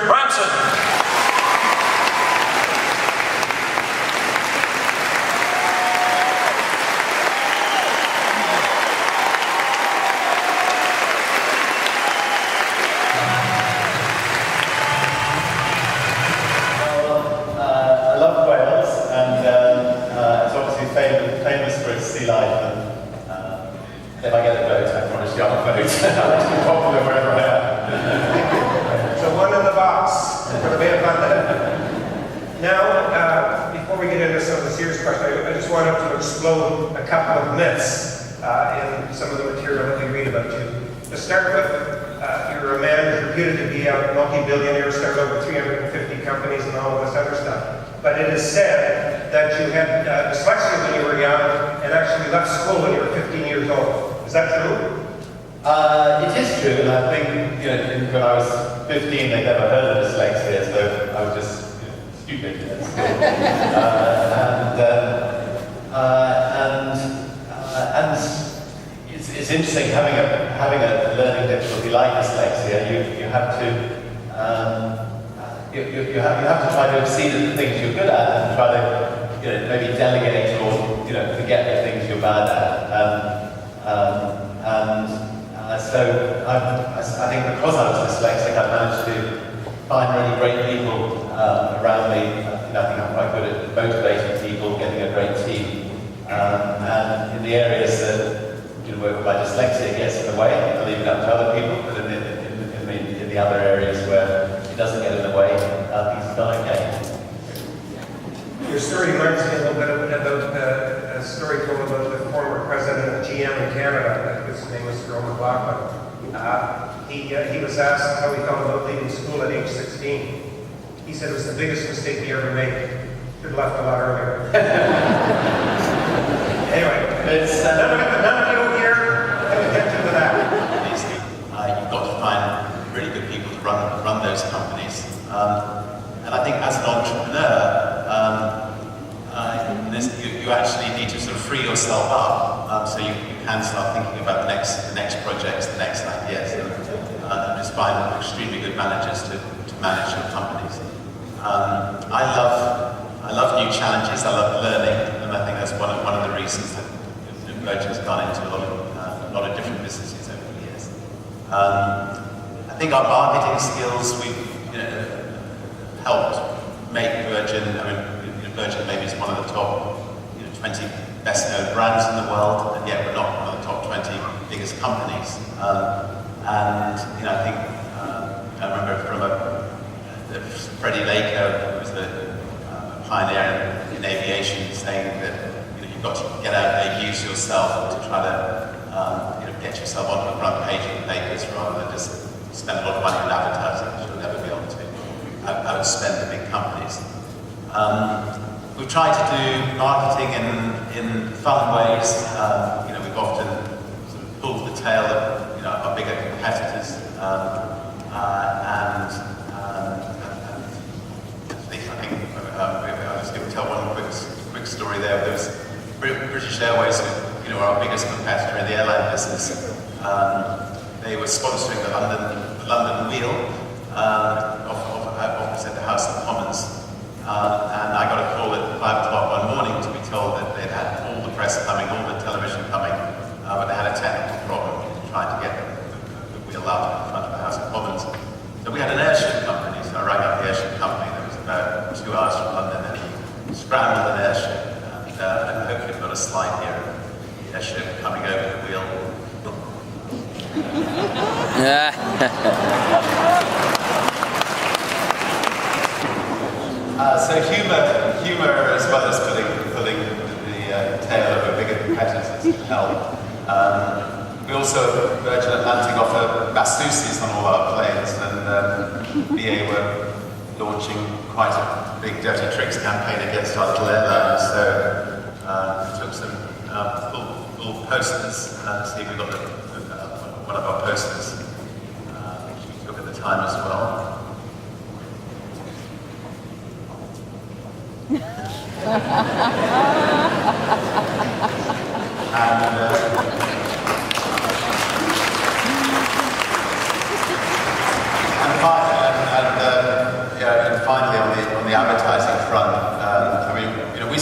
Branson. I love Wales, and it's obviously famous for its sea life. And if I get a vote, I promise you I'll vote. I like to be popular wherever I am. So one in the box for the Bay of London. Now, before we get into some of the serious questions, I just wanted to explode a couple of myths in some of the material that we read about you. To start with, you're a man who's reputed to be a multi-billionaire, started over 350 companies and all of this other stuff. But it is said that you had dyslexia when you were young and actually left school when you were 15 years old. Is that true? It is true, and I think when I was 15, they'd never heard of dyslexia, so I was just stupid at school. It's interesting having a learning difficulty like dyslexia. You have to you have to try to exceed at the things you're good at and try to maybe delegate or forget the things you're bad at. So I think because I was dyslexic, I managed to find really great people around me. I think I'm quite good at motivating people, getting a great team, and in the areas that where my dyslexia gets in the way, I leave it up to other people. But in the other areas where it doesn't get in the way, things have gone okay. Your story reminds me a little bit about a story told about the former president of GM in Canada. His name was Earl McLaughlin. He was asked how he felt about leaving school at age 16. He said it was the biggest mistake he ever made. Should have left a lot earlier. Anyway, none of you here have attention to that. You've got to find really good people to run those companies. And I think as an entrepreneur, you actually need to sort of free yourself up so you can start thinking about the next projects, the next ideas, and just find extremely good managers to manage your companies. I love new challenges. I love learning, and I think that's one of the reasons that Virgin's gone into a lot of different businesses over the years. I think our marketing skills we've helped make Virgin. Virgin maybe is one of the top 20 best-known brands in the world, and yet we're not one of the top 20 biggest companies. I think I remember from Freddie Laker, who was the pioneer in aviation, saying that you've got to get out there, use yourself to try to get yourself onto the front page of the papers rather than just spend a lot of money on advertising, which you'll never be able to outspend the big companies. We've tried to do marketing in fun ways. We've often sort of pulled the tail of our bigger competitors, I was going to tell one quick story there. There was British Airways, who are our biggest competitor in the airline business. They were sponsoring the London Wheel opposite the House of Commons. And I got a call at 5 o'clock one morning to be told that they'd had all the press coming, all the television coming, but they had a technical problem trying to get the wheel out in front of the House of Commons. So we had an airship company, so I rang up the airship company that was about 2 hours from London, and we scrambled an airship, and hopefully we've got a slide here of the airship coming over the wheel. So humor as well as pulling the tail of a bigger competitors can help. We also, Virgin Atlantic, offer masseuses on all our planes, and BA were launching quite a big Dirty Tricks campaign against our little airline. So we took some full posters, and see if we got one of our posters, which we took at the time as well.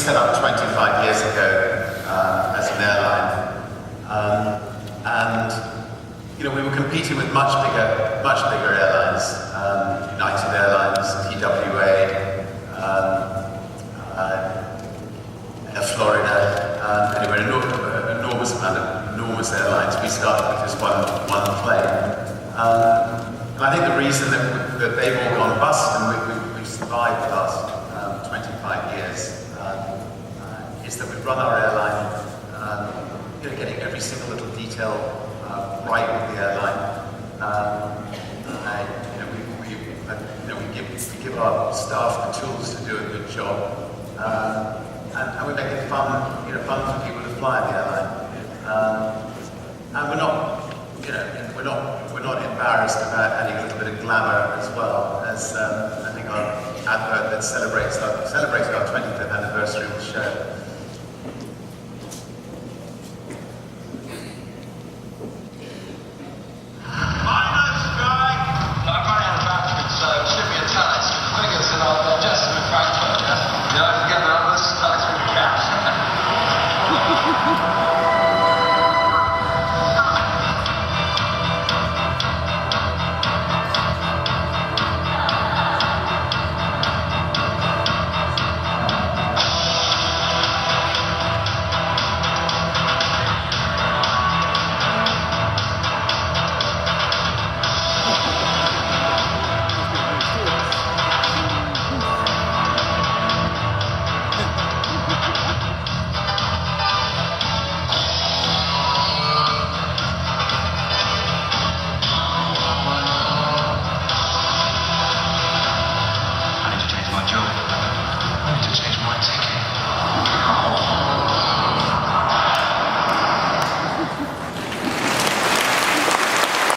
set up 25 years ago as an airline, and we were competing with much bigger airlines, United Airlines, TWA, Air Florida, anyway, an enormous amount of enormous airlines. We started with just one plane. And I think the reason that they've all gone bust and we've survived the last 25 years is that we've run our airline, getting every single little detail right with the airline. We give our staff the tools to do a good job, and we make it fun for people to fly the airline. And we're not embarrassed about adding a little bit of glamour as well, as I think our advert that celebrates our 25th anniversary will show.